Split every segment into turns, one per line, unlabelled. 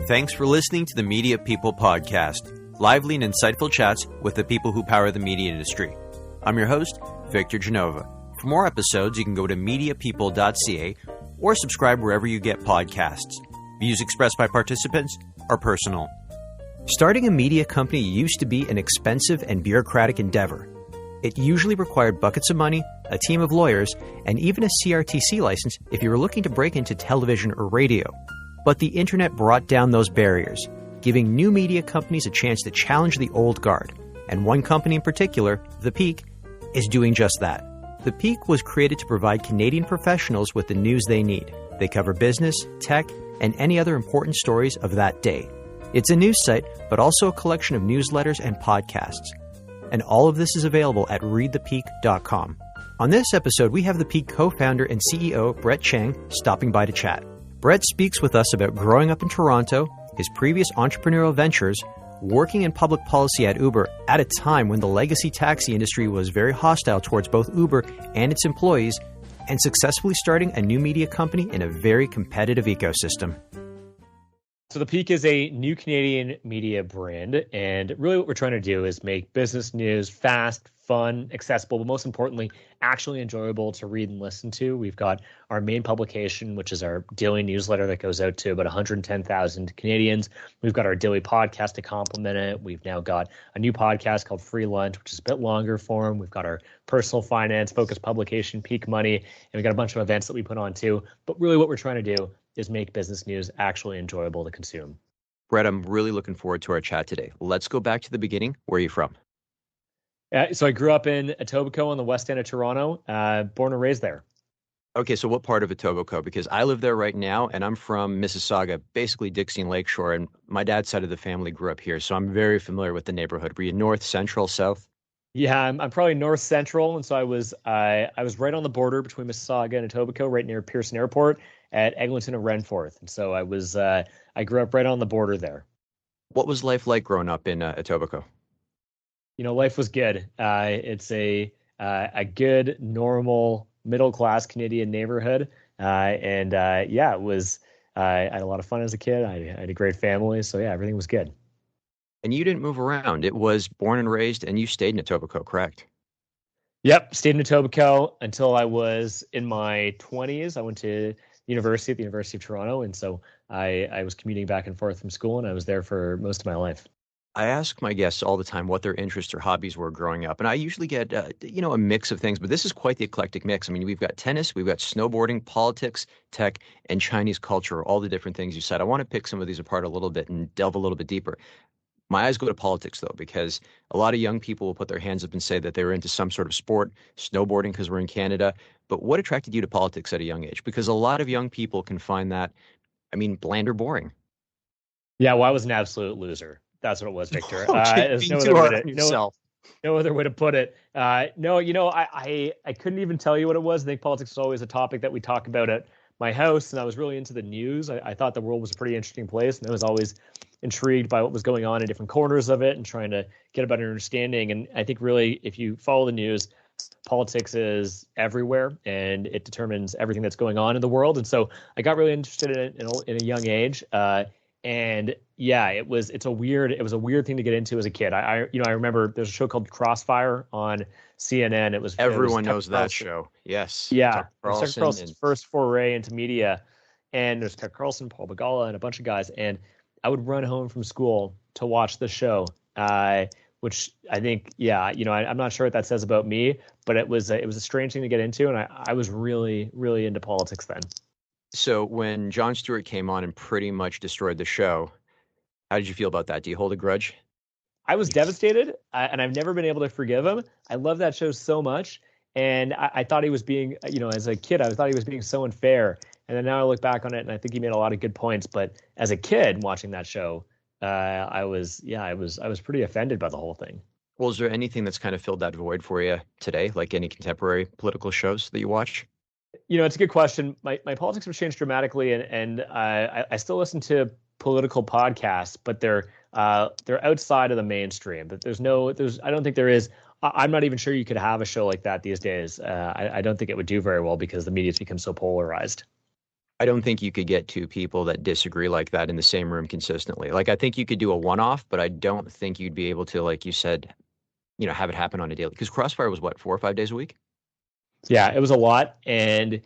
Thanks for listening to the Media People Podcast, lively and insightful chats with the people who power the media industry. I'm your host, Victor Genova. For more episodes, you can go to mediapeople.ca or subscribe wherever you get podcasts. Views expressed by participants are personal. Starting a media company used to be an expensive and bureaucratic endeavor. It usually required buckets of money, a team of lawyers, and even a CRTC license if you were looking to break into television or radio. But the internet brought down those barriers, giving new media companies a chance to challenge the old guard. And one company in particular, The Peak, is doing just that. The Peak was created to provide Canadian professionals with the news they need. They cover business, tech, and any other important stories of that day. It's a news site, but also a collection of newsletters and podcasts. And all of this is available at readthepeak.com. On this episode, we have The Peak co-founder and CEO, Brett Chang, stopping by to chat. Brett speaks with us about growing up in Toronto, his previous entrepreneurial ventures, working in public policy at Uber at a time when the legacy taxi industry was very hostile towards both Uber and its employees, and successfully starting a new media company in a very competitive ecosystem.
So The Peak is a new Canadian media brand, and really what we're trying to do is make business news fast, fun, accessible, but most importantly, actually enjoyable to read and listen to. We've got our main publication, which is our daily newsletter that goes out to about 110,000 Canadians. We've got our daily podcast to complement it. We've now got a new podcast called Free Lunch, which is a bit longer form. We've got our personal finance focused publication, Peak Money, and we've got a bunch of events that we put on too. But really what we're trying to do is make business news actually enjoyable to consume.
Brett, I'm really looking forward to our chat today. Let's go back to the beginning. Where are you from?
So I grew up in Etobicoke on the west end of Toronto, born and raised there.
Okay, so what part of Etobicoke? Because I live there right now, and I'm from Mississauga, basically Dixie and Lakeshore, and my dad's side of the family grew up here, so I'm very familiar with the neighborhood. Were you north, central, south?
Yeah, I'm probably north central, and so I was right on the border between Mississauga and Etobicoke, right near Pearson Airport at Eglinton and Renforth, and so I grew up right on the border there.
What was life like growing up in Etobicoke?
You know, life was good. It's a good, normal, middle-class Canadian neighborhood. It was, I had a lot of fun as a kid. I had a great family. So, yeah, everything was good.
And you didn't move around. It was born and raised, and you stayed in Etobicoke, correct?
Yep, stayed in Etobicoke until I was in my 20s. I went to university at the University of Toronto, and so I was commuting back and forth from school, and I was there for most of my life.
I ask my guests all the time what their interests or hobbies were growing up, and I usually get a mix of things, but this is quite the eclectic mix. I mean, we've got tennis, we've got snowboarding, politics, tech, and Chinese culture, all the different things you said. I want to pick some of these apart a little bit and delve a little bit deeper. My eyes go to politics, though, because a lot of young people will put their hands up and say that they were into some sort of sport, snowboarding because we're in Canada. But what attracted you to politics at a young age? Because a lot of young people can find that, bland or boring.
Yeah, well, I was an absolute loser. That's what it was, Victor.
There's
no other way to put it. I couldn't even tell you what it was. I think politics is always a topic that we talk about at my house, and I was really into the news. I thought the world was a pretty interesting place, and I was always intrigued by what was going on in different corners of it and trying to get a better understanding. And I think really, if you follow the news, politics is everywhere, and it determines everything that's going on in the world. And so I got really interested in it in a young age. And yeah, it was a weird thing to get into as a kid. I remember there's a show called Crossfire on CNN.
Everyone knows that show. Yes.
Yeah. Tucker Carlson's first foray into media, and there's Tucker Carlson, Paul Begala, and a bunch of guys. And I would run home from school to watch the show, which I think, I'm not sure what that says about me, but it was a strange thing to get into, and I was really, really into politics then.
So when Jon Stewart came on and pretty much destroyed the show, how did you feel about that? Do you hold a grudge?
I was devastated, and I've never been able to forgive him. I love that show so much, and I thought he was being, as a kid, I thought he was being so unfair. And then now I look back on it, and I think he made a lot of good points. But as a kid watching that show, I was pretty offended by the whole thing.
Well, is there anything that's kind of filled that void for you today, like any contemporary political shows that you watch?
It's a good question. My politics have changed dramatically, and I still listen to political podcasts, but they're outside of the mainstream. But I don't think there is. I'm not even sure you could have a show like that these days. I don't think it would do very well because the media's become so polarized.
I don't think you could get two people that disagree like that in the same room consistently. Like, I think you could do a one-off, but I don't think you'd be able to, like you said, have it happen on a daily. Because Crossfire was what, 4 or 5 days a week?
Yeah, it was a lot. And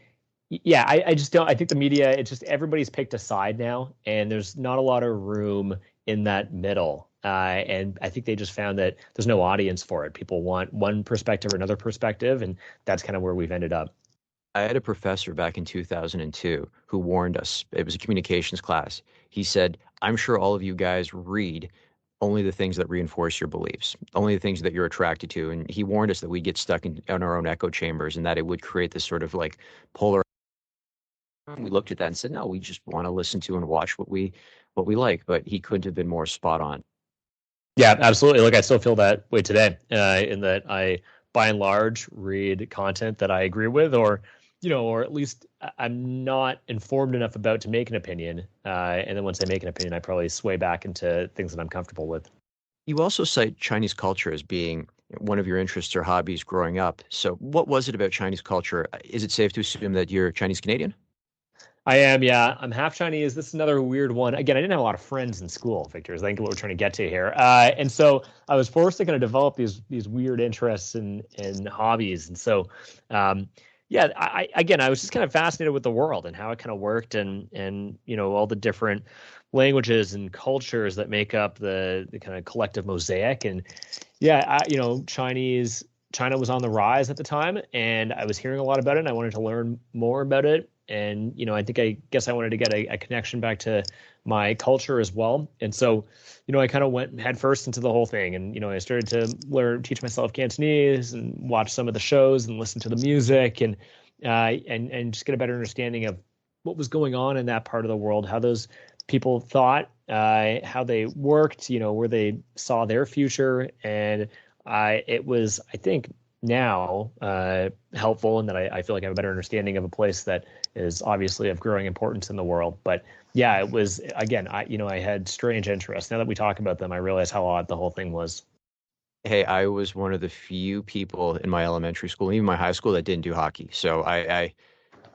yeah, I just don't, I think the media, it's just everybody's picked a side now, and there's not a lot of room in that middle. And I think they just found that there's no audience for it. People want one perspective or another perspective, and that's kind of where we've ended up.
I had a professor back in 2002 who warned us. It was a communications class. He said, I'm sure all of you guys read only the things that reinforce your beliefs, only the things that you're attracted to. And he warned us that we get stuck in our own echo chambers and that it would create this sort of like polar. We looked at that and said, no, we just want to listen to and watch what we like. But he couldn't have been more spot on.
Yeah, absolutely. Look, I still feel that way today, in that I, by and large, read content that I agree with, or at least I'm not informed enough about to make an opinion. And then once I make an opinion, I probably sway back into things that I'm comfortable with.
You also cite Chinese culture as being one of your interests or hobbies growing up. So what was it about Chinese culture? Is it safe to assume that you're Chinese Canadian?
I am, yeah. I'm half Chinese. This is another weird one. Again, I didn't have a lot of friends in school, Victor, is I think what we're trying to get to here. And so I was forced to kind of develop these weird interests and hobbies. And so, yeah, I was just kind of fascinated with the world and how it kind of worked, and all the different languages and cultures that make up the kind of collective mosaic. And yeah, China was on the rise at the time, and I was hearing a lot about it, and I wanted to learn more about it. And, I guess I wanted to get a connection back to my culture as well. And so, I kind of went headfirst into the whole thing. And, I started to teach myself Cantonese and watch some of the shows and listen to the music and just get a better understanding of what was going on in that part of the world, how those people thought, how they worked, where they saw their future. And it was, I think, now helpful in that I feel like I have a better understanding of a place that is obviously of growing importance in the world. But yeah, it was, again, I had strange interests. Now that we talk about them, I realize how odd the whole thing was.
Hey, I was one of the few people in my elementary school, even my high school, that didn't do hockey. So I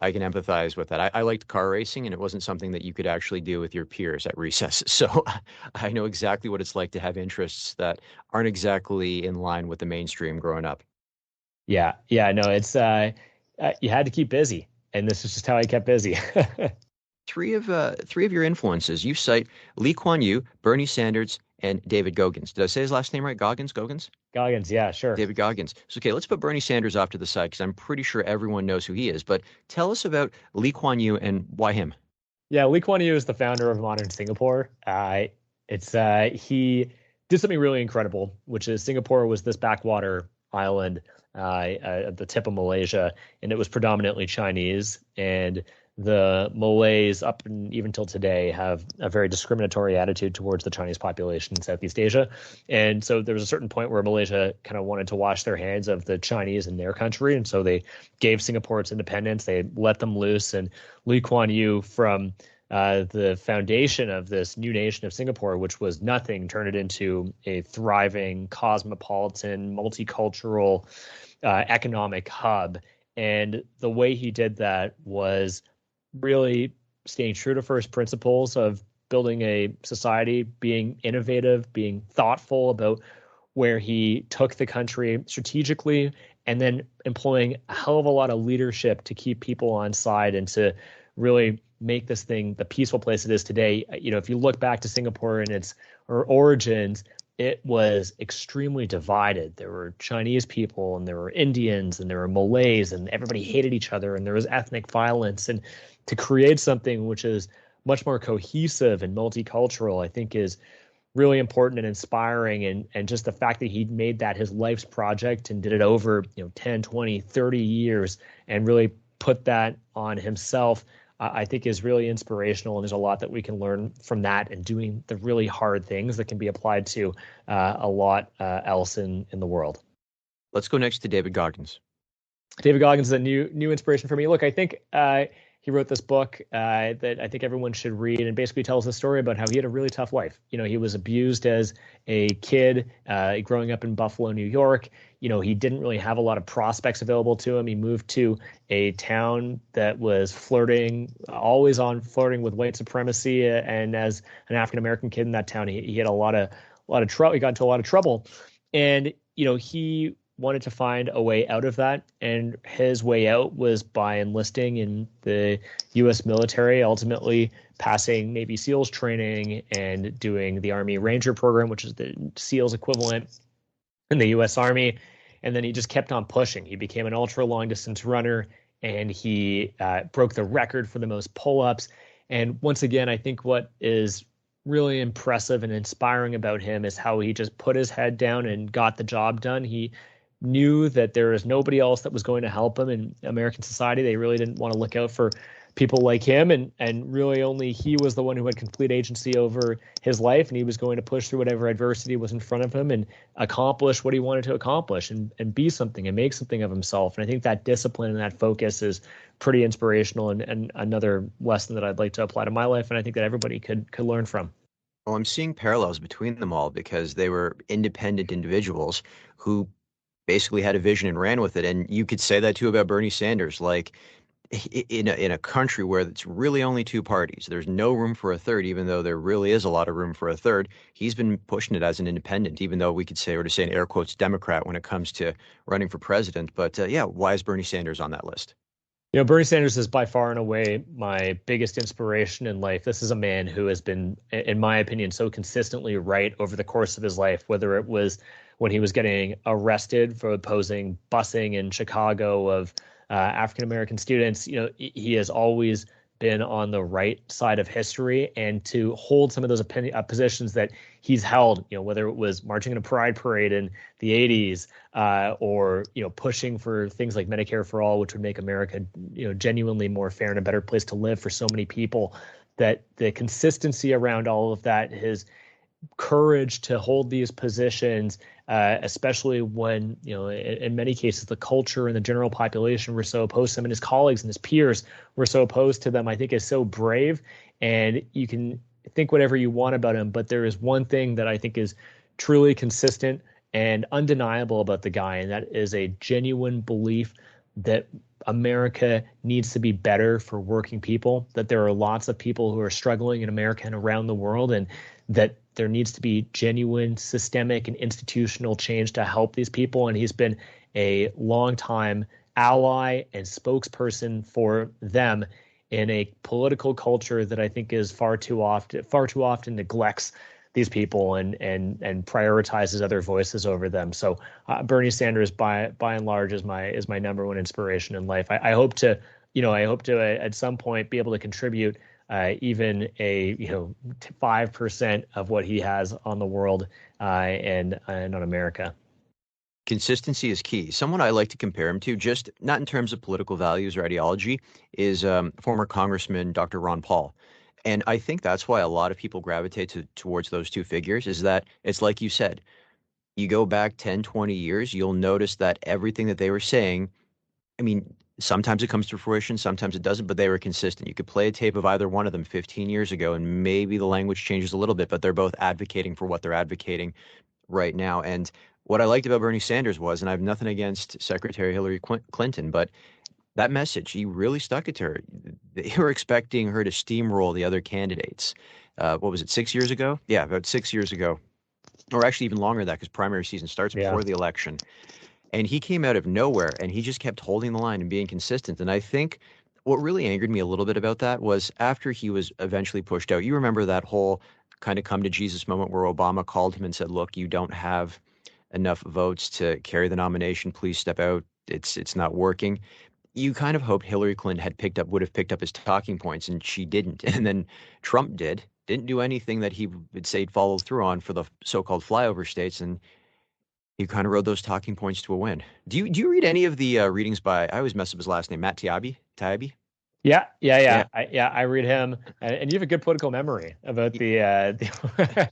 can empathize with that. I liked car racing, and it wasn't something that you could actually do with your peers at recess. So I know exactly what it's like to have interests that aren't exactly in line with the mainstream growing up.
Yeah, no, it's you had to keep busy, and this is just how I kept busy.
Three of your influences. You cite Lee Kuan Yew, Bernie Sanders, and David Goggins. Did I say his last name right? Goggins?
Goggins, yeah, sure.
David Goggins. So, okay, let's put Bernie Sanders off to the side because I'm pretty sure everyone knows who he is. But tell us about Lee Kuan Yew and why him.
Yeah, Lee Kuan Yew is the founder of modern Singapore. He did something really incredible, which is Singapore was this backwater island at the tip of Malaysia, and it was predominantly Chinese. And the Malays, up and even till today, have a very discriminatory attitude towards the Chinese population in Southeast Asia. And so there was a certain point where Malaysia kind of wanted to wash their hands of the Chinese in their country. And so they gave Singapore its independence. They let them loose. And Lee Kuan Yew, from the foundation of this new nation of Singapore, which was nothing, turned it into a thriving, cosmopolitan, multicultural economic hub. And the way he did that was really staying true to first principles of building a society, being innovative, being thoughtful about where he took the country strategically, and then employing a hell of a lot of leadership to keep people on side and to really make this thing the peaceful place it is today. If you look back to Singapore and its origins, it was extremely divided. There were Chinese people, and there were Indians, and there were Malays, and everybody hated each other, and there was ethnic violence. And to create something which is much more cohesive and multicultural, I think is really important and inspiring. And just the fact that he made that his life's project and did it over 10, 20, 30 years and really put that on himself, I think is really inspirational. And there's a lot that we can learn from that and doing the really hard things that can be applied to a lot else in the world.
Let's go next to David Goggins.
David Goggins is a new inspiration for me. Look, I think he wrote this book that I think everyone should read, and basically tells the story about how he had a really tough life. He was abused as a kid, growing up in Buffalo, New York. He didn't really have a lot of prospects available to him. He moved to a town that was always flirting with white supremacy. And as an African-American kid in that town, he had a lot of trouble. He got into a lot of trouble. And, he wanted to find a way out of that. And his way out was by enlisting in the U.S. military, ultimately passing Navy SEALs training and doing the Army Ranger program, which is the SEALs equivalent in the U.S. Army. And then he just kept on pushing. He became an ultra long distance runner, and he broke the record for the most pull-ups. And once again, I think what is really impressive and inspiring about him is how he just put his head down and got the job done. He knew that there is nobody else that was going to help him in American society. They really didn't want to look out for people like him, and really only he was the one who had complete agency over his life, and he was going to push through whatever adversity was in front of him and accomplish what he wanted to accomplish and be something and make something of himself. And I think that discipline and that focus is pretty inspirational, and another lesson that I'd like to apply to my life, and I think that everybody could learn from.
Well, I'm seeing parallels between them all because they were independent individuals who basically had a vision and ran with it. And you could say that too about Bernie Sanders. Like, in a country where it's really only two parties, there's no room for a third, even though there really is a lot of room for a third. He's been pushing it as an independent, even though we could say, or to say in air quotes, Democrat when it comes to running for president. But why is Bernie Sanders on that list?
Bernie Sanders is by far and away my biggest inspiration in life. This is a man who has been, in my opinion, so consistently right over the course of his life, whether it was when he was getting arrested for opposing busing in Chicago of African-American students. He has always been on the right side of history, and to hold some of those positions that he's held, whether it was marching in a pride parade in the 80s, or, pushing for things like Medicare for all, which would make America, genuinely more fair and a better place to live for so many people, that the consistency around all of that, his courage to hold these positions, especially when, in many cases, the culture and the general population were so opposed to him, and his colleagues and his peers were so opposed to them, I think is so brave. And you can think whatever you want about him, but there is one thing that I think is truly consistent and undeniable about the guy, and that is a genuine belief that America needs to be better for working people, that there are lots of people who are struggling in America and around the world, and that there needs to be genuine systemic and institutional change to help these people. And he's been a longtime ally and spokesperson for them in a political culture that I think is far too often neglects these people and prioritizes other voices over them. So Bernie Sanders, by and large, is my number one inspiration in life. I hope to at some point be able to contribute even a 5% of what he has on the world and on America.
Consistency is key. Someone I like to compare him to, just not in terms of political values or ideology, is former Congressman Dr. Ron Paul. And I think that's why a lot of people gravitate towards those two figures, is that it's like you said, you go back 10, 20 years, you'll notice that everything that they were saying, I mean, sometimes it comes to fruition, sometimes it doesn't, but they were consistent. You could play a tape of either one of them 15 years ago, and maybe the language changes a little bit, but they're both advocating for what they're advocating right now. And what I liked about Bernie Sanders was, and I have nothing against Secretary Hillary Clinton, but that message, he really stuck it to her. They were expecting her to steamroll the other candidates. What was it, 6 years ago? Yeah, about 6 years ago. Or actually even longer than that, because primary season starts before the election. And he came out of nowhere, and he just kept holding the line and being consistent. And I think what really angered me a little bit about that was after he was eventually pushed out, you remember that whole kind of come to Jesus moment where Obama called him and said, look, you don't have enough votes to carry the nomination. Please step out. It's not working. You kind of hoped Hillary Clinton would have picked up his talking points, and she didn't. And then Trump didn't do anything that he would say he'd follow through on for the so-called flyover states, and he kind of rode those talking points to a win. Do you read any of the readings by, I always mess up his last name, Matt Taibbi?
Yeah. I read him, and you have a good political memory about the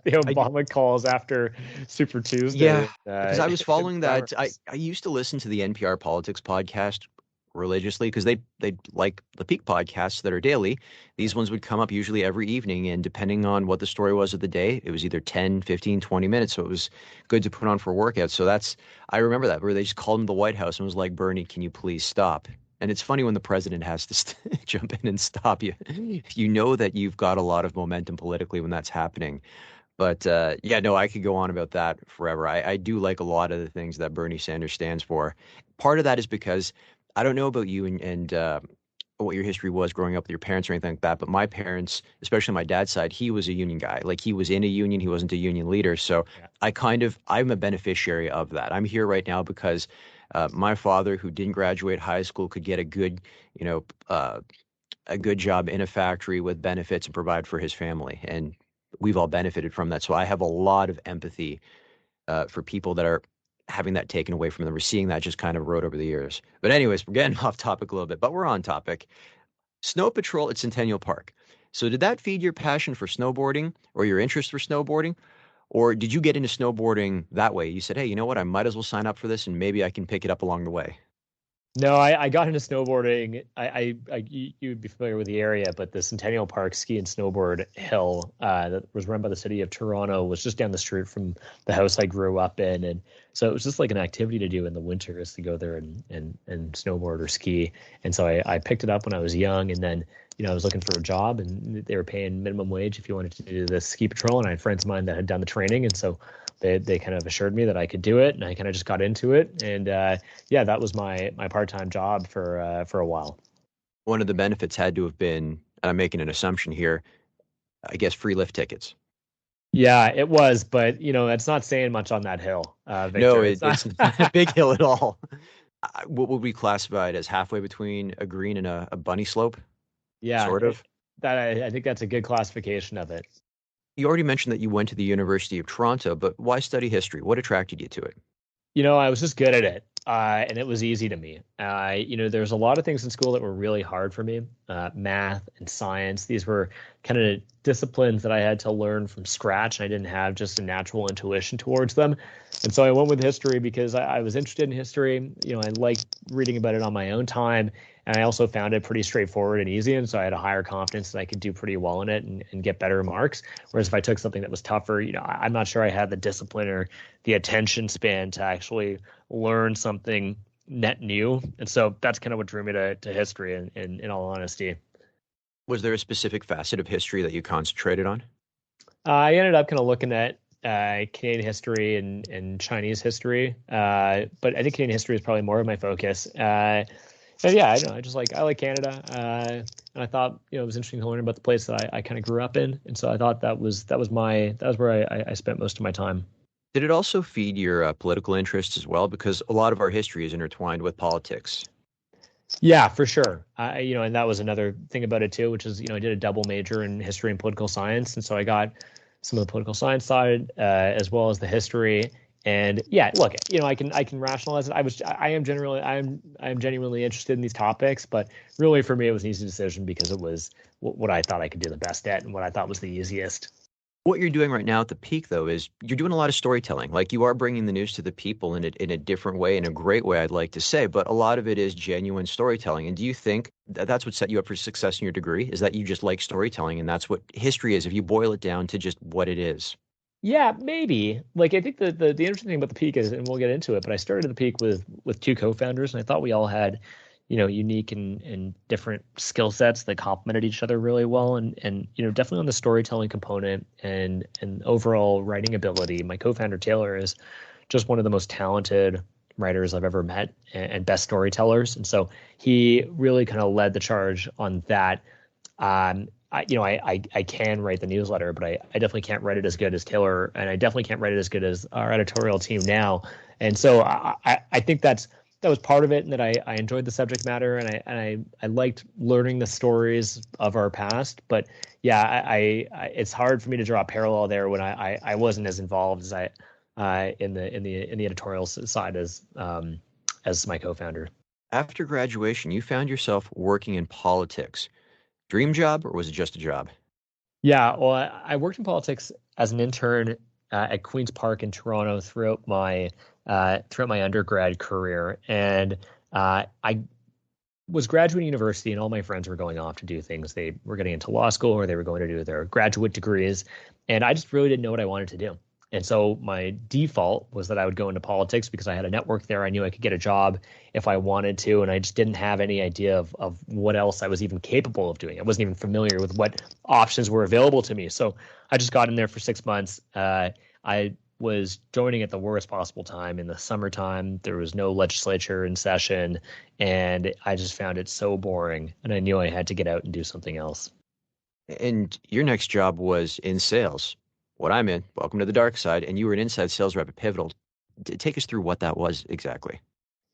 Obama calls after Super Tuesday.
Yeah, because I was following that. I used to listen to the NPR Politics podcast religiously because they like the Peak podcasts that are daily. These ones would come up usually every evening, and depending on what the story was of the day, it was either 10, 15, 20 minutes. So it was good to put on for workouts. So I remember that where they just called him the White House and was like, Bernie, can you please stop? And it's funny when the president has to jump in and stop you. You know that you've got a lot of momentum politically when that's happening. But yeah, no, I could go on about that forever. I do like a lot of the things that Bernie Sanders stands for. Part of that is because I don't know about you and what your history was growing up with your parents or anything like that, but my parents, especially my dad's side, he was a union guy. Like he was in a union, he wasn't a union leader. So
Yeah.
I'm a beneficiary of that. I'm here right now because my father, who didn't graduate high school, could get a good, you know, a good job in a factory with benefits and provide for his family. And we've all benefited from that. So I have a lot of empathy for people that are having that taken away from them. We're seeing that just kind of erode over the years. But anyways, we're getting off topic a little bit, but we're on topic. Snow Patrol at Centennial Park. So did that feed your passion for snowboarding or your interest for snowboarding? Or did you get into snowboarding that way? You said, hey, you know what? I might as well sign up for this and maybe I can pick it up along the way.
No, I got into snowboarding. You would be familiar with the area, but the Centennial Park ski and snowboard hill that was run by the city of Toronto was just down the street from the house I grew up in, and so it was just like an activity to do in the winter is to go there and snowboard or ski. And so I picked it up when I was young, and then I was looking for a job, and they were paying minimum wage if you wanted to do the ski patrol, and I had friends of mine that had done the training, and so they kind of assured me that I could do it, and I kind of just got into it, and yeah, that was my part-time job for a while.
One of the benefits had to have been, and I'm making an assumption here, I guess free lift tickets.
Yeah, it was, but that's not saying much on that hill, Victor.
No, it's not a big hill at all. What would we classify it as? Halfway between a green and a bunny slope?
Yeah,
Sort of.
I think that's a good classification of it.
You already mentioned that you went to the University of Toronto, but why study history? What attracted you to it?
I was just good at it, and it was easy to me. There's a lot of things in school that were really hard for me. Math and science. These were kind of disciplines that I had to learn from scratch, and I didn't have just a natural intuition towards them. And so I went with history because I was interested in history. I liked reading about it on my own time. And I also found it pretty straightforward and easy. And so I had a higher confidence that I could do pretty well in it and get better marks. Whereas if I took something that was tougher, I'm not sure I had the discipline or the attention span to actually learn something net new. And so that's kind of what drew me to history in all honesty.
Was there a specific facet of history that you concentrated on?
I ended up kind of looking at Canadian history and Chinese history. But I think Canadian history is probably more of my focus. And yeah, I know. I like Canada, and I thought it was interesting to learn about the place that I kind of grew up in, and so I thought that was where I spent most of my time.
Did it also feed your political interests as well? Because a lot of our history is intertwined with politics.
Yeah, for sure. And that was another thing about it too, which is I did a double major in history and political science, and so I got some of the political science side as well as the history. And yeah, look, I can rationalize it. I am genuinely interested in these topics, but really for me, it was an easy decision because it was what I thought I could do the best at and what I thought was the easiest.
What you're doing right now at the Peak, though, is you're doing a lot of storytelling. Like you are bringing the news to the people in a different way, in a great way, I'd like to say. But a lot of it is genuine storytelling. And do you think that's what set you up for success in your degree? Is that you just like storytelling, and that's what history is? If you boil it down to just what it is.
Yeah, maybe. Like I think the interesting thing about the Peak is, and we'll get into it, but I started the Peak with two co-founders, and I thought we all had, unique and different skill sets that complemented each other really well, and definitely on the storytelling component and overall writing ability. My co-founder Taylor is just one of the most talented writers I've ever met and best storytellers, and so he really kind of led the charge on that. I can write the newsletter, but I definitely can't write it as good as Taylor, and I definitely can't write it as good as our editorial team now. And so I think that was part of it, and that I enjoyed the subject matter, and I liked learning the stories of our past. But yeah, it's hard for me to draw a parallel there when I wasn't as involved as I in the editorial side as my co-founder.
After graduation, you found yourself working in politics. Dream job, or was it just a job?
Yeah, well, I worked in politics as an intern at Queen's Park in Toronto throughout my undergrad career, and I was graduating university and all my friends were going off to do things. They were getting into law school or they were going to do their graduate degrees. And I just really didn't know what I wanted to do. And so my default was that I would go into politics because I had a network there. I knew I could get a job if I wanted to. And I just didn't have any idea of what else I was even capable of doing. I wasn't even familiar with what options were available to me. So I just got in there for 6 months. I was joining at the worst possible time in the summertime. There was no legislature in session, and I just found it so boring. And I knew I had to get out and do something else.
And your next job was in sales. What I'm in, welcome to the dark side. And you were an inside sales rep at Pivotal. Take us through what that was exactly.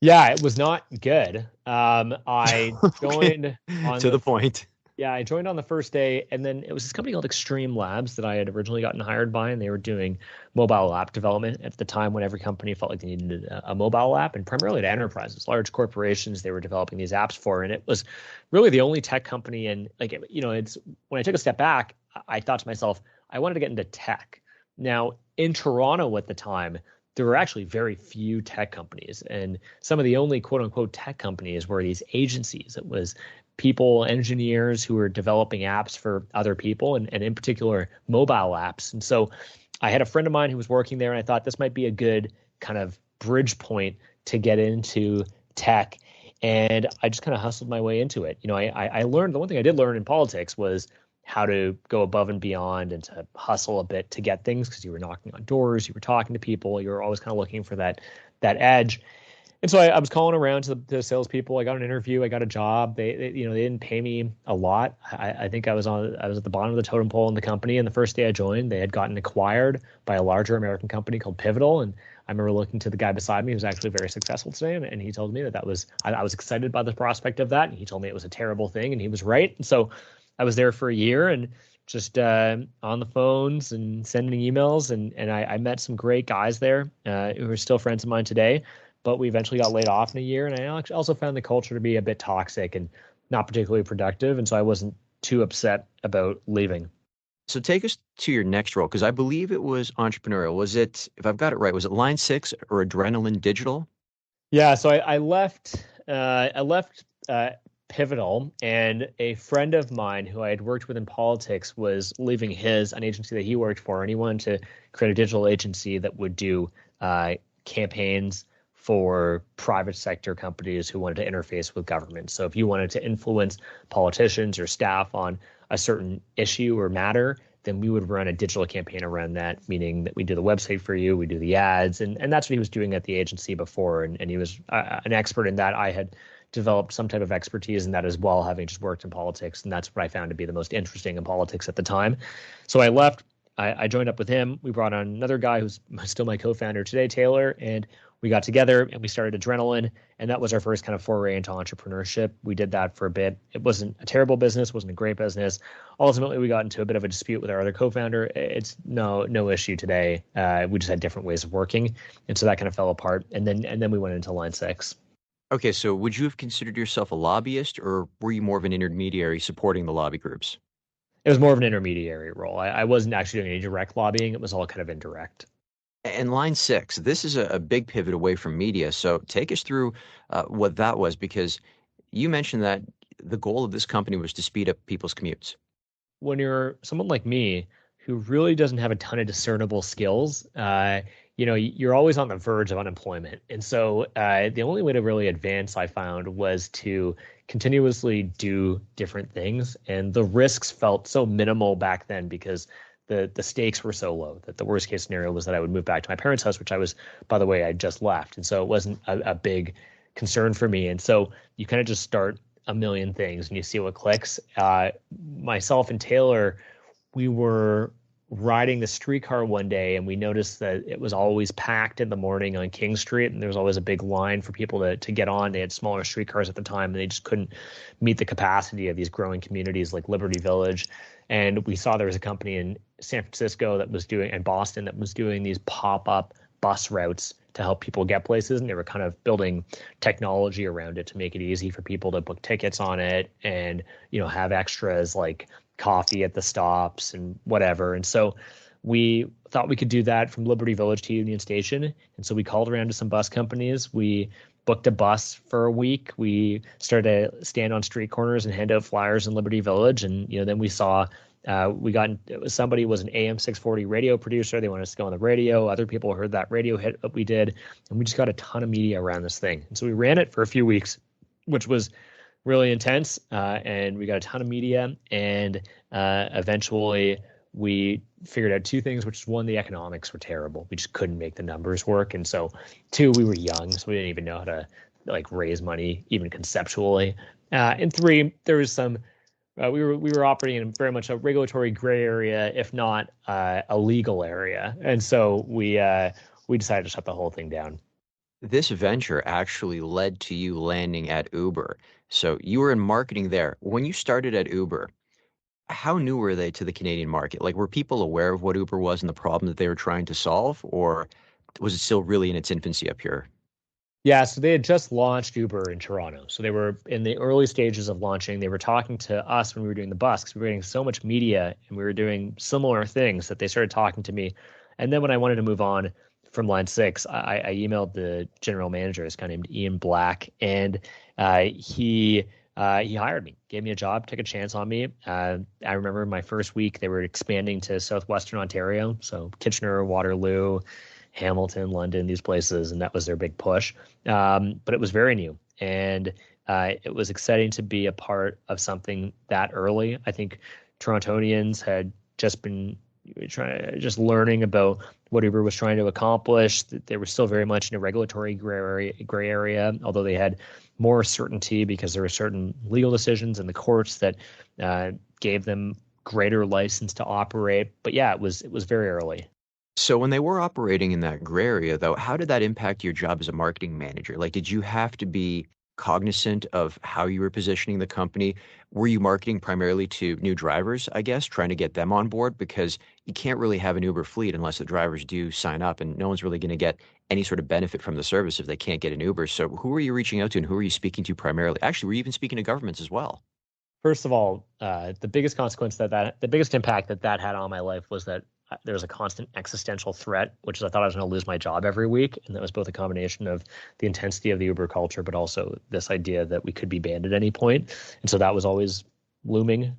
Yeah, it was not good. I joined on
to the point.
Yeah, I joined on the first day, and then it was this company called Extreme Labs that I had originally gotten hired by, and they were doing mobile app development at the time when every company felt like they needed a mobile app, and primarily to enterprises, large corporations, they were developing these apps for, and it was really the only tech company. And it's when I took a step back, I thought to myself, I wanted to get into tech. Now, in Toronto at the time, there were actually very few tech companies, and some of the only quote unquote tech companies were these agencies. It was people, engineers who were developing apps for other people, and in particular mobile apps. And so I had a friend of mine who was working there, and I thought this might be a good kind of bridge point to get into tech. And I just kind of hustled my way into it. I learned, the one thing I did learn in politics was how to go above and beyond and to hustle a bit to get things, because you were knocking on doors, you were talking to people, you were always kind of looking for that edge. And so I was calling around to the salespeople. I got an interview. I got a job. They didn't pay me a lot. I think I was at the bottom of the totem pole in the company. And the first day I joined, they had gotten acquired by a larger American company called Pivotal. And I remember looking to the guy beside me, who's actually very successful today, and he told me that I was excited by the prospect of that. And he told me it was a terrible thing, and he was right. And so I was there for a year and just on the phones and sending emails. And I met some great guys there who are still friends of mine today. But we eventually got laid off in a year. And I also found the culture to be a bit toxic and not particularly productive. And so I wasn't too upset about leaving.
So take us to your next role, because I believe it was entrepreneurial. Was it, if I've got it right, was it Line 6 or Adrenaline Digital?
Yeah, so I left Pivotal, and a friend of mine who I had worked with in politics was leaving an agency that he worked for, and he wanted to create a digital agency that would do campaigns for private sector companies who wanted to interface with government. So if you wanted to influence politicians or staff on a certain issue or matter, then we would run a digital campaign around that, meaning that we do the website for you, we do the ads, and that's what he was doing at the agency before, and he was an expert in that. I had developed some type of expertise in that as well, having just worked in politics, and that's what I found to be the most interesting in politics at the time. So I left. I joined up with him. We brought on another guy who's still my co-founder today, Taylor, and we got together and we started Adrenaline, and that was our first kind of foray into entrepreneurship. We did that for a bit. It wasn't a terrible business, wasn't a great business. Ultimately, we got into a bit of a dispute with our other co-founder. It's no issue today. We just had different ways of working, and so that kind of fell apart. And then we went into Line 6.
Okay, so would you have considered yourself a lobbyist, or were you more of an intermediary supporting the lobby groups?
It was more of an intermediary role. I wasn't actually doing any direct lobbying. It was all kind of indirect.
And Line 6, this is a big pivot away from media. So take us through what that was, because you mentioned that the goal of this company was to speed up people's commutes.
When you're someone like me who really doesn't have a ton of discernible skills, you're always on the verge of unemployment. And so the only way to really advance, I found, was to continuously do different things. And the risks felt so minimal back then because the stakes were so low that the worst case scenario was that I would move back to my parents' house, which I was, by the way, I just left. And so it wasn't a big concern for me. And so you kind of just start a million things and you see what clicks. Myself and Taylor, we were riding the streetcar one day and we noticed that it was always packed in the morning on King Street, and there was always a big line for people to get on. They had smaller streetcars at the time and they just couldn't meet the capacity of these growing communities like Liberty Village. And we saw there was a company in San Francisco and Boston that was doing these pop-up bus routes to help people get places, and they were kind of building technology around it to make it easy for people to book tickets on it and have extras like coffee at the stops and whatever. And so we thought we could do that from Liberty Village to Union Station. And so we called around to some bus companies. We booked a bus for a week. We started to stand on street corners and hand out flyers in Liberty Village. And, then we saw, somebody was an AM 640 radio producer. They wanted us to go on the radio. Other people heard that radio hit what we did. And we just got a ton of media around this thing. And so we ran it for a few weeks, which was really intense. And we got a ton of media. And eventually we figured out two things, which is one, the economics were terrible. We just couldn't make the numbers work. And so two, we were young, so we didn't even know how to raise money, even conceptually. And three, there was some, we were operating in very much a regulatory gray area, if not a legal area. And so we decided to shut the whole thing down.
This venture actually led to you landing at Uber. So you were in marketing there. When you started at Uber, how new were they to the Canadian market? Were people aware of what Uber was and the problem that they were trying to solve, or was it still really in its infancy up here?
Yeah, so they had just launched Uber in Toronto. So they were in the early stages of launching. They were talking to us when we were doing the bus because we were getting so much media and we were doing similar things that they started talking to me. And then when I wanted to move on from Line 6, I emailed the general manager, this guy named Ian Black, and he hired me, gave me a job, took a chance on me. I remember my first week, they were expanding to southwestern Ontario. So Kitchener, Waterloo, Hamilton, London, these places. And that was their big push. But it was very new. And it was exciting to be a part of something that early. I think Torontonians had just been learning about what Uber was trying to accomplish. They were still very much in a regulatory gray area, although they had more certainty because there were certain legal decisions in the courts that gave them greater license to operate. But yeah, it was very early.
So when they were operating in that gray area, though, how did that impact your job as a marketing manager? Did you have to be cognizant of how you were positioning the company? Were you marketing primarily to new drivers, I guess, trying to get them on board? Because you can't really have an Uber fleet unless the drivers do sign up, and no one's really going to get any sort of benefit from the service if they can't get an Uber. So who were you reaching out to and who were you speaking to primarily? Actually, were you even speaking to governments as well?
First of all, the biggest consequence the biggest impact that had on my life was that there was a constant existential threat, which is I thought I was going to lose my job every week. And that was both a combination of the intensity of the Uber culture, but also this idea that we could be banned at any point. And so that was always looming.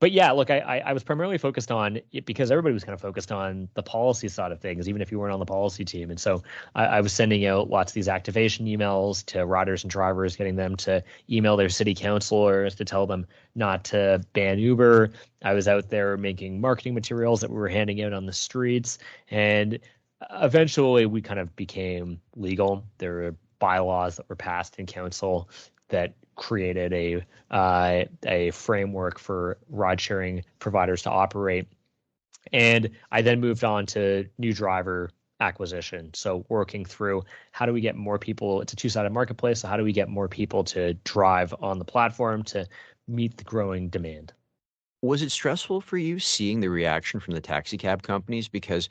But yeah, look, I was primarily focused on it because everybody was kind of focused on the policy side of things, even if you weren't on the policy team. And so I was sending out lots of these activation emails to riders and drivers, getting them to email their city councilors to tell them not to ban Uber. I was out there making marketing materials that we were handing out on the streets. And eventually we kind of became legal. There were bylaws that were passed in council that created a framework for ride-sharing providers to operate. And I then moved on to new driver acquisition. So working through how do we get more people, it's a two-sided marketplace, so how do we get more people to drive on the platform to meet the growing demand?
Was it stressful for you seeing the reaction from the taxi cab companies? Because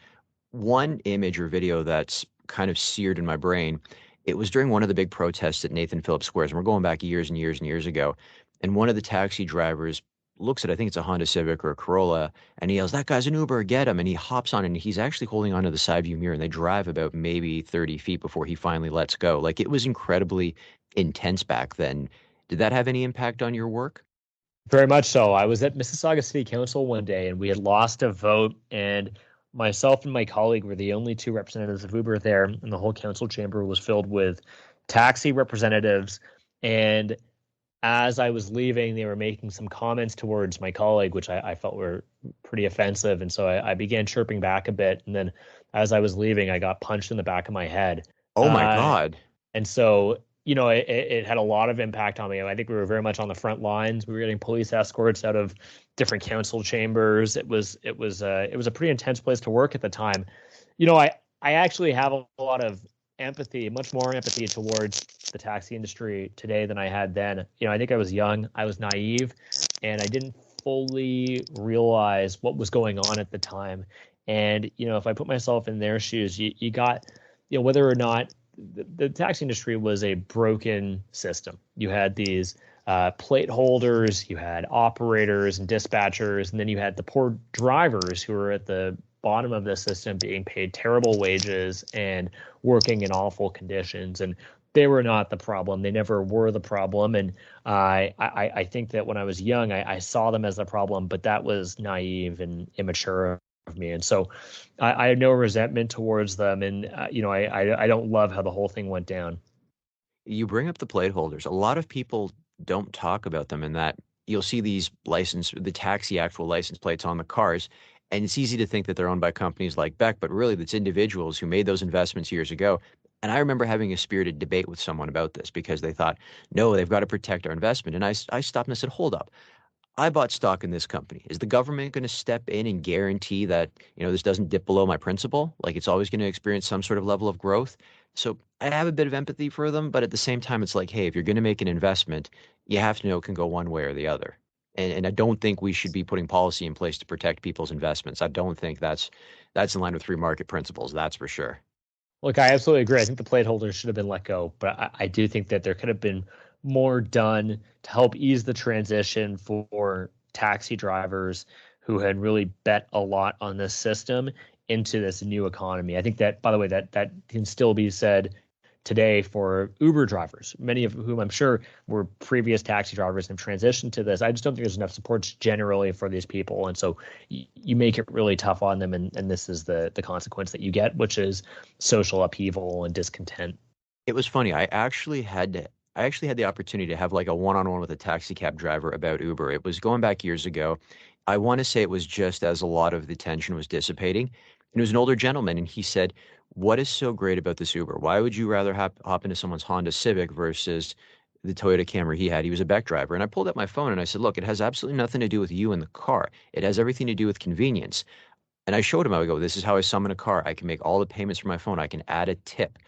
one image or video that's kind of seared in my brain, it was during one of the big protests at Nathan Phillips Squares, and we're going back years and years and years ago. And one of the taxi drivers looks at, I think it's a Honda Civic or a Corolla, and he yells, "That guy's an Uber, get him." And he hops on, and he's actually holding onto the side view mirror, and they drive about maybe 30 feet before he finally lets go. It was incredibly intense back then. Did that have any impact on your work?
Very much so. I was at Mississauga City Council one day, and we had lost a vote, and myself and my colleague were the only two representatives of Uber there, and the whole council chamber was filled with taxi representatives. And as I was leaving, they were making some comments towards my colleague, which I felt were pretty offensive. And so I began chirping back a bit. And then as I was leaving, I got punched in the back of my head.
Oh my God.
And so, it had a lot of impact on me. I think we were very much on the front lines. We were getting police escorts out of different council chambers. It was a pretty intense place to work at the time. I actually have a lot of empathy, much more empathy towards the taxi industry today than I had then. I think I was young, I was naive, and I didn't fully realize what was going on at the time. And, if I put myself in their shoes, you got, whether or not the taxi industry was a broken system. You had these plate holders, you had operators and dispatchers, and then you had the poor drivers who were at the bottom of the system being paid terrible wages and working in awful conditions. And They were not the problem. They never were the problem. And I think that when I was young, I saw them as the problem, but that was naive and immature of me. And so I have no resentment towards them. And, I don't love how the whole thing went down.
You bring up the plate holders. A lot of people don't talk about them in that you'll see the taxi actual license plates on the cars, and it's easy to think that they're owned by companies like Beck, but really it's individuals who made those investments years ago. And I remember having a spirited debate with someone about this because they thought, no, they've got to protect our investment. And I stopped and I said, hold up. I bought stock in this company. Is the government going to step in and guarantee that, this doesn't dip below my principal? Like it's always going to experience some sort of level of growth. So I have a bit of empathy for them, but at the same time, it's like, hey, if you're going to make an investment, you have to know it can go one way or the other. And I don't think we should be putting policy in place to protect people's investments. I don't think that's in line with free market principles. That's for sure.
Look, I absolutely agree. I think the plate holders should have been let go, but I do think that there could have been more done to help ease the transition for taxi drivers who had really bet a lot on this system into this new economy. I think that, by the way, that can still be said today for Uber drivers, many of whom I'm sure were previous taxi drivers and have transitioned to this. I just don't think there's enough support generally for these people. And so you make it really tough on them. And this is the consequence that you get, which is social upheaval and discontent.
It was funny. I actually had the opportunity to have like a one-on-one with a taxi cab driver about Uber. It was going back years ago. I want to say it was just as a lot of the tension was dissipating. And it was an older gentleman, and he said, what is so great about this Uber? Why would you rather hop into someone's Honda Civic versus the Toyota Camry he had? He was a Beck driver. And I pulled out my phone and I said, look, it has absolutely nothing to do with you in the car. It has everything to do with convenience. And I showed him, I go, this is how I summon a car. I can make all the payments from my phone. I can add a tip.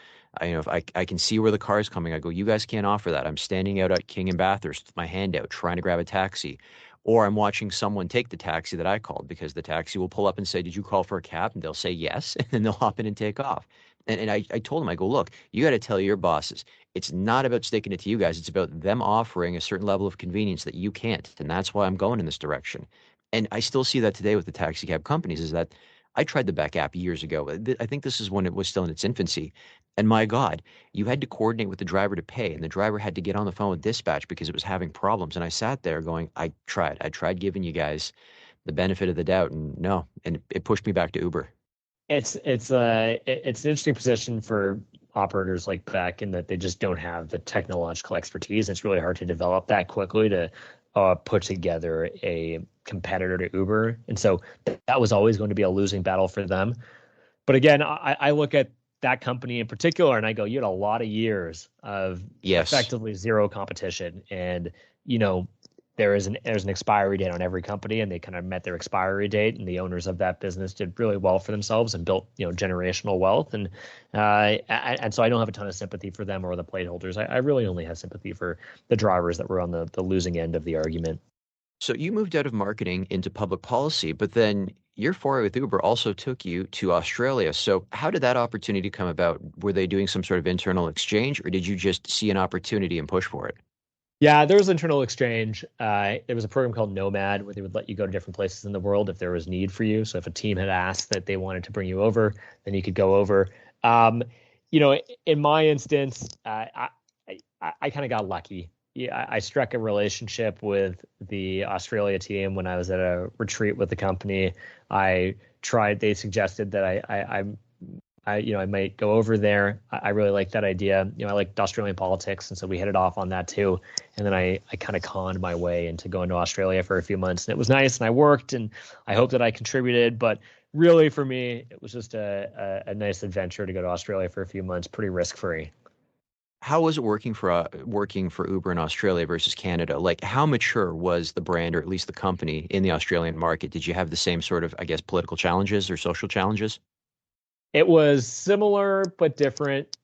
If I can see where the car is coming, I go, you guys can't offer that. I'm standing out at King and Bathurst with my hand out trying to grab a taxi. Or I'm watching someone take the taxi that I called because the taxi will pull up and say, did you call for a cab? And they'll say yes. And then they'll hop in and take off. And I told him, I go, look, you got to tell your bosses, it's not about sticking it to you guys. It's about them offering a certain level of convenience that you can't. And that's why I'm going in this direction. And I still see that today with the taxi cab companies is that I tried the Beck app years ago. I think this is when it was still in its infancy. And my God, you had to coordinate with the driver to pay, and the driver had to get on the phone with dispatch because it was having problems. And I sat there going, I tried giving you guys the benefit of the doubt, and no, and it pushed me back to Uber.
It's an interesting position for operators like Beck in that they just don't have the technological expertise. It's really hard to develop that quickly to put together a competitor to Uber. And so that was always going to be a losing battle for them. But again, I look at that company in particular and I go, you had a lot of years of effectively zero competition. And, there's an expiry date on every company, and they kind of met their expiry date, and the owners of that business did really well for themselves and built, generational wealth. And so I don't have a ton of sympathy for them or the plate holders. I really only have sympathy for the drivers that were on the losing end of the argument.
So you moved out of marketing into public policy, but then your foray with Uber also took you to Australia. So how did that opportunity come about? Were they doing some sort of internal exchange, or did you just see an opportunity and push for it?
Yeah, there was internal exchange. There was a program called Nomad where they would let you go to different places in the world if there was need for you. So if a team had asked that they wanted to bring you over, then you could go over. In my instance, I kind of got lucky. Yeah, I struck a relationship with the Australia team when I was at a retreat with the company. They suggested that I might go over there. I really liked that idea. I liked Australian politics, and so we headed off on that too. And then I kind of conned my way into going to Australia for a few months, and it was nice, and I worked, and I hope that I contributed. But really, for me, it was just a nice adventure to go to Australia for a few months, pretty risk-free.
How was it working for Uber in Australia versus Canada? Like, how mature was the brand, or at least the company, in the Australian market? Did you have the same sort of, I guess, political challenges or social challenges?
It was similar but different.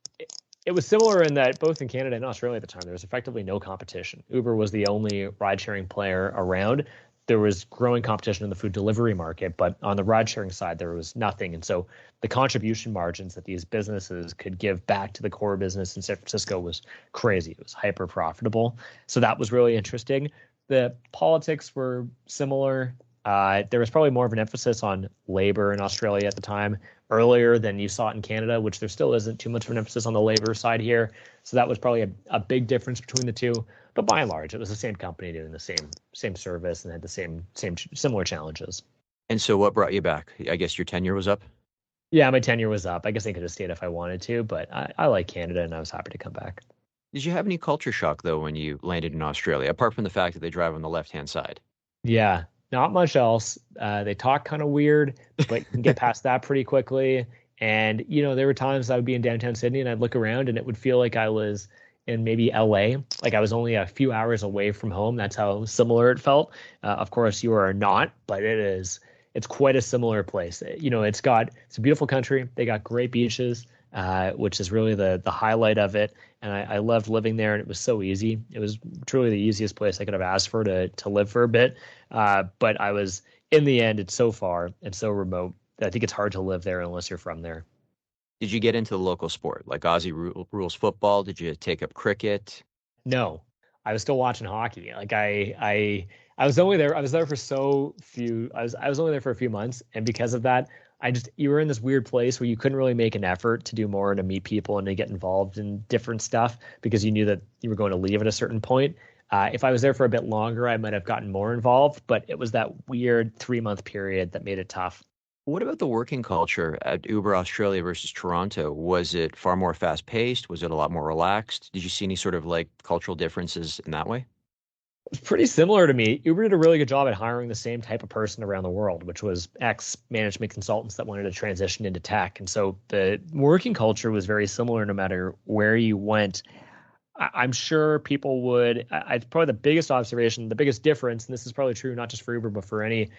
It was similar in that both in Canada and Australia at the time, there was effectively no competition. Uber was the only ride-sharing player around. There was growing competition in the food delivery market, but on the ride-sharing side, there was nothing. And so the contribution margins that these businesses could give back to the core business in San Francisco was crazy. It was hyper profitable. So that was really interesting. The politics were similar. There was probably more of an emphasis on labor in Australia at the time, earlier than you saw it in Canada, which there still isn't too much of an emphasis on the labor side here. So that was probably a big difference between the two. But by and large, it was the same company doing the same service and had the same similar challenges.
And so what brought you back? I guess your tenure was up?
Yeah, my tenure was up. I guess I could have stayed if I wanted to, but I like Canada and I was happy to come back.
Did you have any culture shock, though, when you landed in Australia, apart from the fact that they drive on the left-hand side?
Yeah, not much else. They talk kind of weird, but you can get past that pretty quickly. And, there were times I would be in downtown Sydney and I'd look around and it would feel like I was in maybe LA, like I was only a few hours away from home. That's how similar it felt. Of course, you are not, but it's quite a similar place. It's a beautiful country. They got great beaches, which is really the highlight of it. And I loved living there, and it was so easy. It was truly the easiest place I could have asked for to live for a bit. But in the end, it's so far and so remote that I think it's hard to live there unless you're from there.
Did you get into the local sport, like Aussie rules football? Did you take up cricket?
No, I was still watching hockey. Like I was only there. I was there for so few. I was only there for a few months, and because of that, you were in this weird place where you couldn't really make an effort to do more and to meet people and to get involved in different stuff because you knew that you were going to leave at a certain point. If I was there for a bit longer, I might have gotten more involved, but it was that weird 3-month period that made it tough.
What about the working culture at Uber Australia versus Toronto? Was it far more fast-paced? Was it a lot more relaxed? Did you see any sort of cultural differences in that way?
It's pretty similar to me. Uber did a really good job at hiring the same type of person around the world, which was ex-management consultants that wanted to transition into tech. And so the working culture was very similar no matter where you went. I'm sure people would. It's probably the biggest observation, the biggest difference, and this is probably true not just for Uber, but for any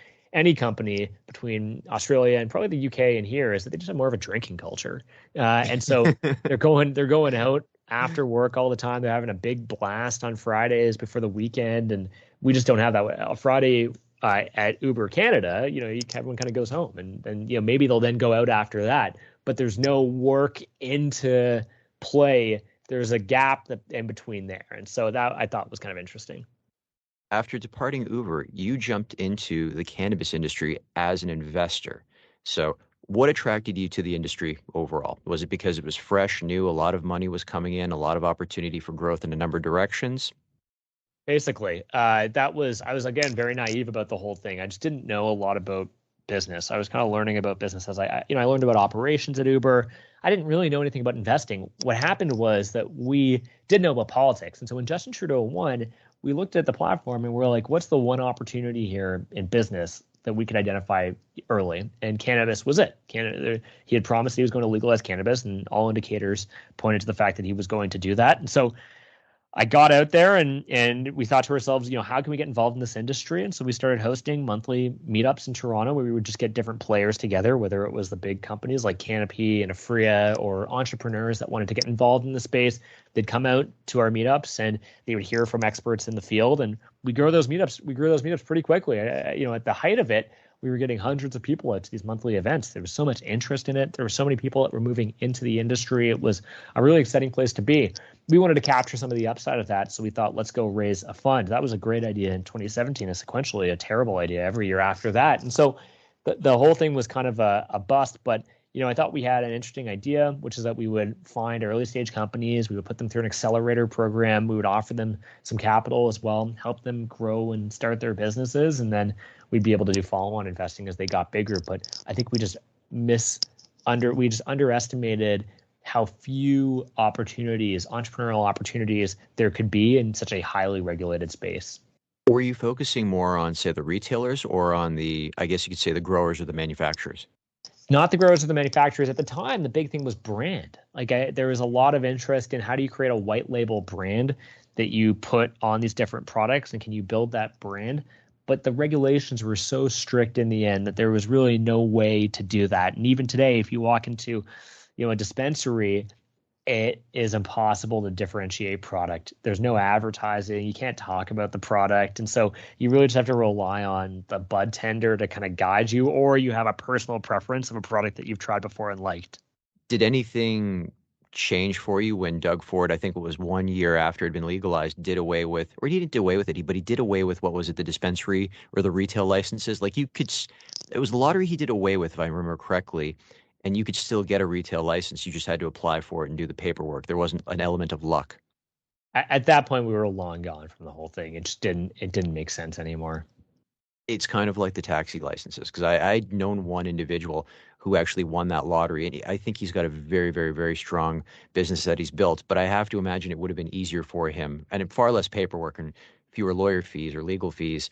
company between Australia and probably the UK and here, is that they just have more of a drinking culture. And so they're going out after work all the time. They're having a big blast on Fridays before the weekend, and we just don't have that. Friday at Uber Canada, everyone kind of goes home, and maybe they'll then go out after that, but there's no work into play. There's a gap in between there, and so that I thought was kind of interesting.
After departing Uber, you jumped into the cannabis industry as an investor. So what attracted you to the industry overall? Was it because it was fresh, new, a lot of money was coming in, a lot of opportunity for growth in a number of directions?
Basically, I was, again, very naive about the whole thing. I just didn't know a lot about business. I was kind of learning about business as I learned about operations at Uber. I didn't really know anything about investing. What happened was that we did know about politics. And so when Justin Trudeau won, we looked at the platform and we're like, what's the one opportunity here in business that we could identify early? And cannabis was it. He had promised he was going to legalize cannabis, and all indicators pointed to the fact that he was going to do that. And so I got out there and we thought to ourselves, how can we get involved in this industry? And so we started hosting monthly meetups in Toronto where we would just get different players together, whether it was the big companies like Canopy and Afria or entrepreneurs that wanted to get involved in the space. They'd come out to our meetups and they would hear from experts in the field, and we grew those meetups pretty quickly. At the height of it, we were getting hundreds of people out to these monthly events. There was so much interest in it. There were so many people that were moving into the industry. It was a really exciting place to be. We wanted to capture some of the upside of that, so we thought, let's go raise a fund. That was a great idea in 2017, and sequentially a terrible idea every year after that. And so the whole thing was kind of a bust, but I thought we had an interesting idea, which is that we would find early stage companies, we would put them through an accelerator program, we would offer them some capital as well, help them grow and start their businesses, and then we'd be able to do follow-on investing as they got bigger. But I think we just underestimated how few entrepreneurial opportunities there could be in such a highly regulated space.
Were you focusing more on, say, the retailers or on I guess you could say, the growers or the manufacturers?
Not the growers or the manufacturers. At the time, the big thing was brand. There was a lot of interest in how do you create a white label brand that you put on these different products, and can you build that brand? But the regulations were so strict in the end that there was really no way to do that. And even today, if you walk into a dispensary, it is impossible to differentiate product. There's no advertising. You can't talk about the product. And so you really just have to rely on the bud tender to kind of guide you, or you have a personal preference of a product that you've tried before and liked.
Did anything change for you when Doug Ford, I think it was 1 year after it had been legalized, did away with, or he didn't do away with it, but he did away with, what was it, the dispensary or the retail licenses? Like it was the lottery he did away with, if I remember correctly, and you could still get a retail license. You just had to apply for it and do the paperwork. There wasn't an element of luck.
At that point, we were long gone from the whole thing. It just didn't make sense anymore.
It's kind of like the taxi licenses, because I'd known one individual who actually won that lottery, and I think he's got a very, very, very strong business that he's built. But I have to imagine it would have been easier for him, and far less paperwork and fewer lawyer fees or legal fees,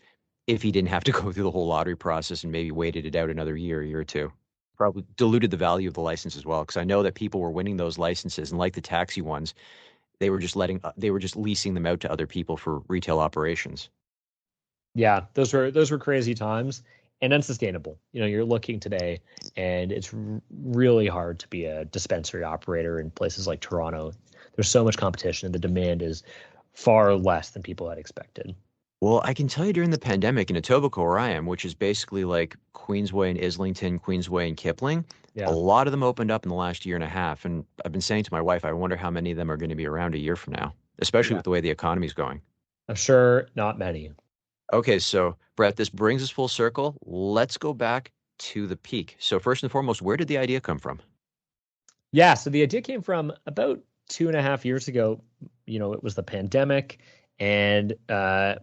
if he didn't have to go through the whole lottery process and maybe waited it out another year or two. Probably diluted the value of the license as well, because I know that people were winning those licenses, and like the taxi ones, they were just leasing them out to other people for retail operations.
Yeah, those were crazy times and unsustainable. You're looking today, and it's really hard to be a dispensary operator in places like Toronto. There's so much competition, and the demand is far less than people had expected.
Well, I can tell you during the pandemic in Etobicoke, where I am, which is basically like Queensway and Islington, Queensway and Kipling,
Yeah.
a lot of them opened up in the last year and a half. And I've been saying to my wife, I wonder how many of them are going to be around a year from now, especially with the way the economy's going.
I'm sure not many.
Okay, so Brett, this brings us full circle. Let's go back to the peak. So first and foremost, where did the idea come from?
Yeah, so the idea came from about 2.5 years ago. It was the pandemic, and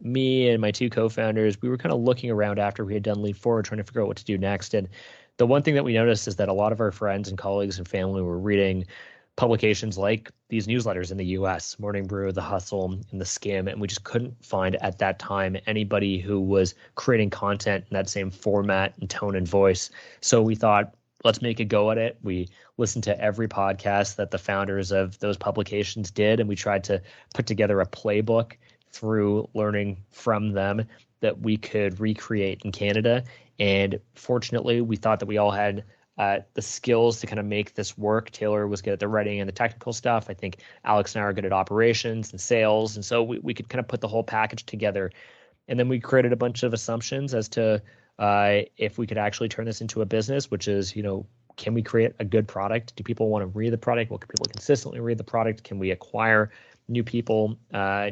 me and my two co-founders, we were kind of looking around after we had done Leap Forward, trying to figure out what to do next. And the one thing that we noticed is that a lot of our friends and colleagues and family were reading publications like these newsletters in the US, Morning Brew, The Hustle, and The Skim, and we just couldn't find at that time anybody who was creating content in that same format and tone and voice. So we thought, let's make a go at it. We listened to every podcast that the founders of those publications did, and we tried to put together a playbook through learning from them that we could recreate in Canada. And fortunately, we thought that we all had the skills to kind of make this work. Taylor was good at the writing and the technical stuff. I think Alex and I are good at operations and sales. And so we could kind of put the whole package together. And then we created a bunch of assumptions as to if we could actually turn this into a business, which is, can we create a good product? Do people want to read the product? Will people consistently read the product? Can we acquire new people,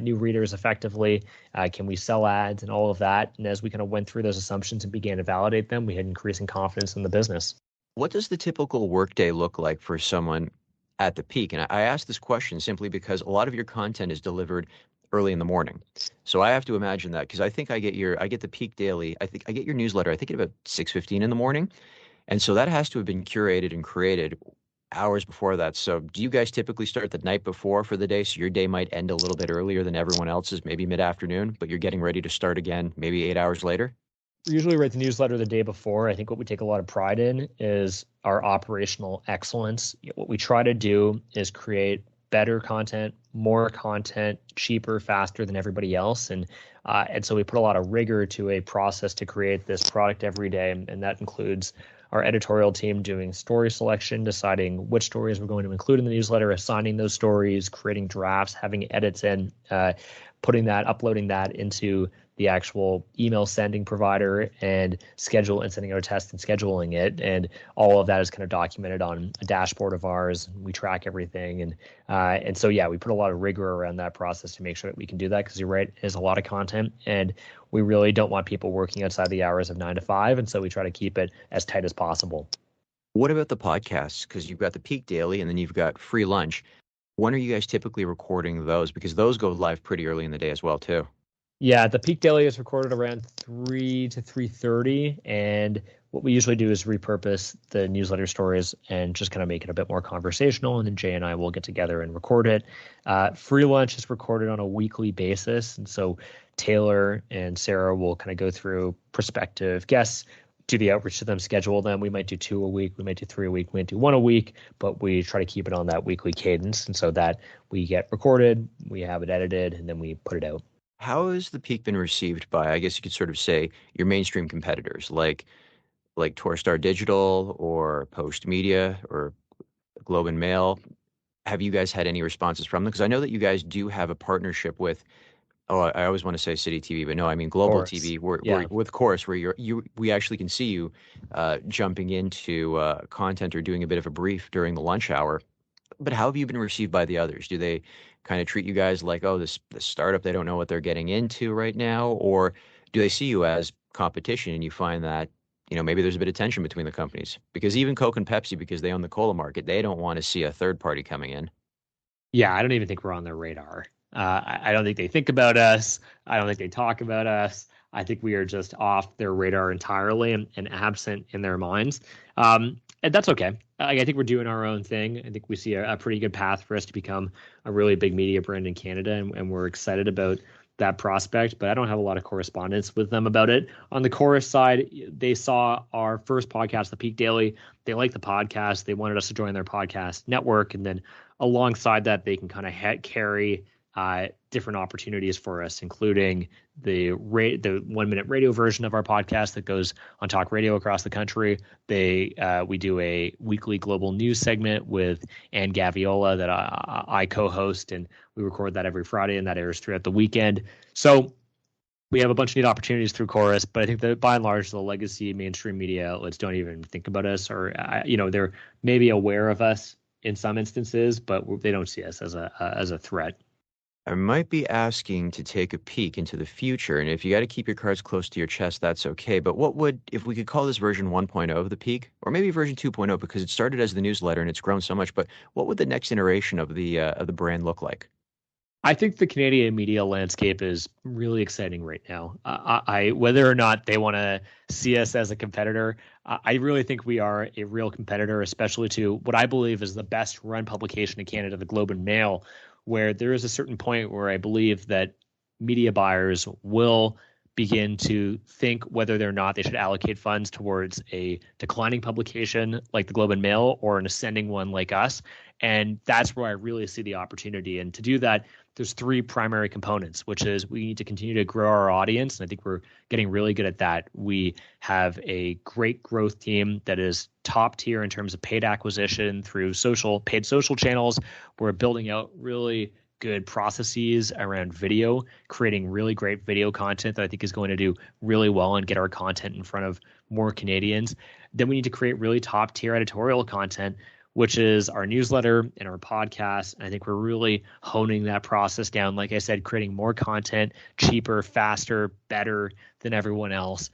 new readers effectively? Can we sell ads and all of that? And as we kind of went through those assumptions and began to validate them, we had increasing confidence in the business.
What does the typical workday look like for someone at the peak? And I ask this question simply because a lot of your content is delivered early in the morning. So I have to imagine that, because I think I get the Peak Daily. I think I get your newsletter, I think at about 6:15 in the morning. And so that has to have been curated and created hours before that. So do you guys typically start the night before for the day? So your day might end a little bit earlier than everyone else's, maybe mid-afternoon, but you're getting ready to start again maybe 8 hours later?
We usually write the newsletter the day before. I think what we take a lot of pride in is our operational excellence. What we try to do is create better content, more content, cheaper, faster than everybody else. And so we put a lot of rigor to a process to create this product every day. And that includes our editorial team doing story selection, deciding which stories we're going to include in the newsletter, assigning those stories, creating drafts, having edits in, uploading that into the actual email sending provider, and sending out a test and scheduling it. And all of that is kind of documented on a dashboard of ours. We track everything. And so, yeah, we put a lot of rigor around that process to make sure that we can do that, because you're right, it is a lot of content, and we really don't want people working outside the hours of 9 to 5. And so we try to keep it as tight as possible.
What about the podcasts? Because you've got the Peak Daily and then you've got Free Lunch. When are you guys typically recording those? Because those go live pretty early in the day as well, too.
Yeah, the Peak Daily is recorded around 3 to 3:30, and what we usually do is repurpose the newsletter stories and just kind of make it a bit more conversational, and then Jay and I will get together and record it. Free Lunch is recorded on a weekly basis, and so Taylor and Sarah will kind of go through prospective guests, do the outreach to them, schedule them. We might do 2 a week, we might do 3 a week, we might do 1 a week, but we try to keep it on that weekly cadence, and so that we get recorded, we have it edited, and then we put it out.
How has the Peak been received by, I guess you could sort of say, your mainstream competitors, like Torstar Digital or Post Media or Globe and Mail? Have you guys had any responses from them? Because I know that you guys do have a partnership with, I always want to say City TV, but no, I mean Global
Chorus.
TV, where with Chorus, where we actually can see you jumping into content or doing a bit of a brief during the lunch hour. But how have you been received by the others? Do they kind of treat you guys like, oh, this startup, they don't know what they're getting into right now? Or do they see you as competition and you find that, maybe there's a bit of tension between the companies? Because even Coke and Pepsi, because they own the cola market, they don't want to see a third party coming in.
Yeah, I don't even think we're on their radar. I don't think they think about us. I don't think they talk about us. I think we are just off their radar entirely and absent in their minds. And that's okay. I think we're doing our own thing. I think we see a pretty good path for us to become a really big media brand in Canada, and we're excited about that prospect. But I don't have a lot of correspondence with them about it. On the Chorus side, they saw our first podcast, The Peak Daily. They liked the podcast. They wanted us to join their podcast network, and then alongside that, they can kind of carry different opportunities for us, including the 1 minute radio version of our podcast that goes on talk radio across the country. We do a weekly global news segment with Ann Gaviola that I co-host, and we record that every Friday, and that airs throughout the weekend. So we have a bunch of neat opportunities through Chorus, but I think that by and large, the legacy mainstream media outlets don't even think about us, or they're maybe aware of us in some instances, but they don't see us as a threat.
I might be asking to take a peek into the future, and if you got to keep your cards close to your chest, that's okay. But if we could call this version 1.0 of the Peak, or maybe version 2.0, because it started as the newsletter and it's grown so much, but what would the next iteration of the brand look like?
I think the Canadian media landscape is really exciting right now. Whether or not they want to see us as a competitor, I really think we are a real competitor, especially to what I believe is the best run publication in Canada, the Globe and Mail, where there is a certain point where I believe that media buyers will begin to think whether or not they should allocate funds towards a declining publication like the Globe and Mail or an ascending one like us. And that's where I really see the opportunity. And to do that, there's three primary components, which is we need to continue to grow our audience. And I think we're getting really good at that. We have a great growth team that is top tier in terms of paid acquisition through paid social channels. We're building out really good processes around video, creating really great video content that I think is going to do really well and get our content in front of more Canadians. Then we need to create really top tier editorial content, which is our newsletter and our podcast. And I think we're really honing that process down. Like I said, creating more content, cheaper, faster, better than everyone else.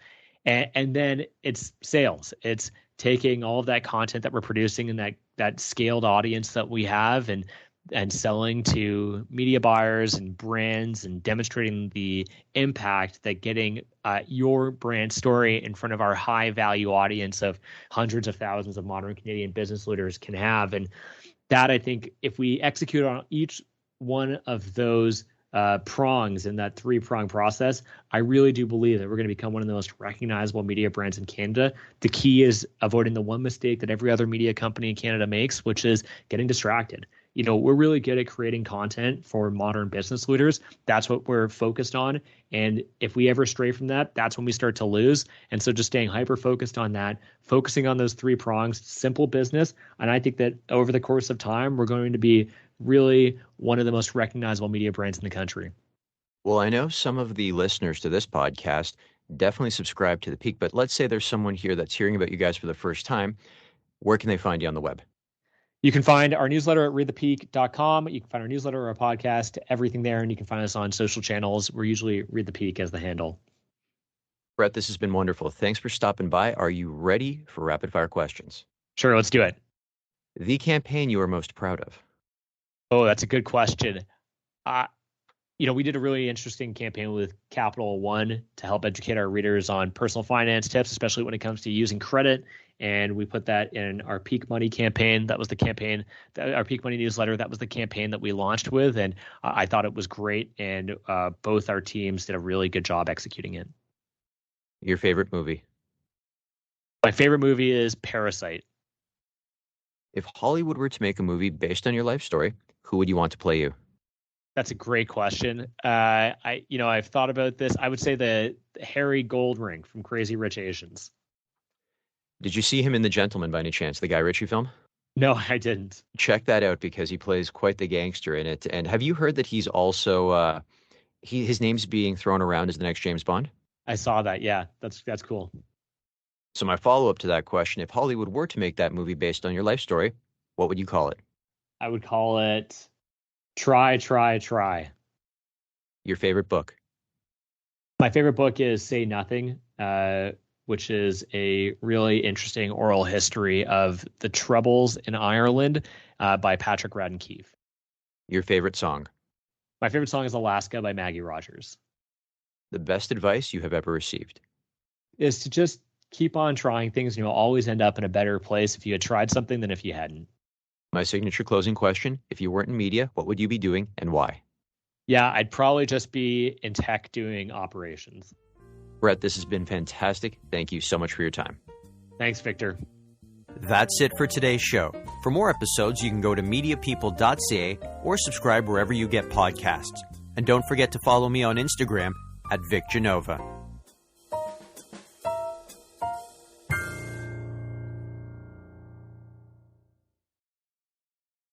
And then it's sales. It's taking all of that content that we're producing and that scaled audience that we have and selling to media buyers and brands and demonstrating the impact that getting your brand story in front of our high value audience of hundreds of thousands of modern Canadian business leaders can have. And that, I think, if we execute on each one of those prongs in that 3-prong process, I really do believe that we're going to become one of the most recognizable media brands in Canada. The key is avoiding the one mistake that every other media company in Canada makes, which is getting distracted. We're really good at creating content for modern business leaders. That's what we're focused on. And if we ever stray from that, that's when we start to lose. And so just staying hyper focused on that, focusing on those 3 prongs, simple business. And I think that over the course of time, we're going to be really one of the most recognizable media brands in the country.
Well, I know some of the listeners to this podcast definitely subscribe to The Peak, but let's say there's someone here that's hearing about you guys for the first time. Where can they find you on the web?
You can find our newsletter at readthepeak.com. You can find our newsletter or our podcast, everything there, and you can find us on social channels. We're usually Read the Peak as the handle.
Brett, this has been wonderful. Thanks for stopping by. Are you ready for rapid fire questions?
Sure, let's do it.
The campaign you are most proud of?
Oh, that's a good question. We did a really interesting campaign with Capital One to help educate our readers on personal finance tips, especially when it comes to using credit. And we put that in our Peak Money campaign. That was the campaign, our Peak Money newsletter. That was the campaign that we launched with. And I thought it was great. And both our teams did a really good job executing it.
Your favorite movie?
My favorite movie is Parasite.
If Hollywood were to make a movie based on your life story, who would you want to play you?
That's a great question. I've thought about this. I would say the Harry Goldring from Crazy Rich Asians.
Did you see him in The Gentleman by any chance, the Guy Ritchie film?
No, I didn't.
Check that out because he plays quite the gangster in it. And have you heard that he's also his name's being thrown around as the next James Bond?
I saw that. Yeah, that's cool.
So my follow-up to that question, if Hollywood were to make that movie based on your life story, what would you call it?
I would call it Try.
Your favorite book?
My favorite book is Say Nothing, which is a really interesting oral history of the Troubles in Ireland by Patrick Radden Keefe.
Your favorite song?
My favorite song is Alaska by Maggie Rogers.
The best advice you have ever received?
Is to just keep on trying things, and you'll always end up in a better place if you had tried something than if you hadn't.
My signature closing question, if you weren't in media, what would you be doing and why?
Yeah, I'd probably just be in tech doing operations.
Brett, this has been fantastic. Thank you so much for your time.
Thanks, Victor.
That's it for today's show. For more episodes, you can go to mediapeople.ca or subscribe wherever you get podcasts. And don't forget to follow me on Instagram @VicGenova.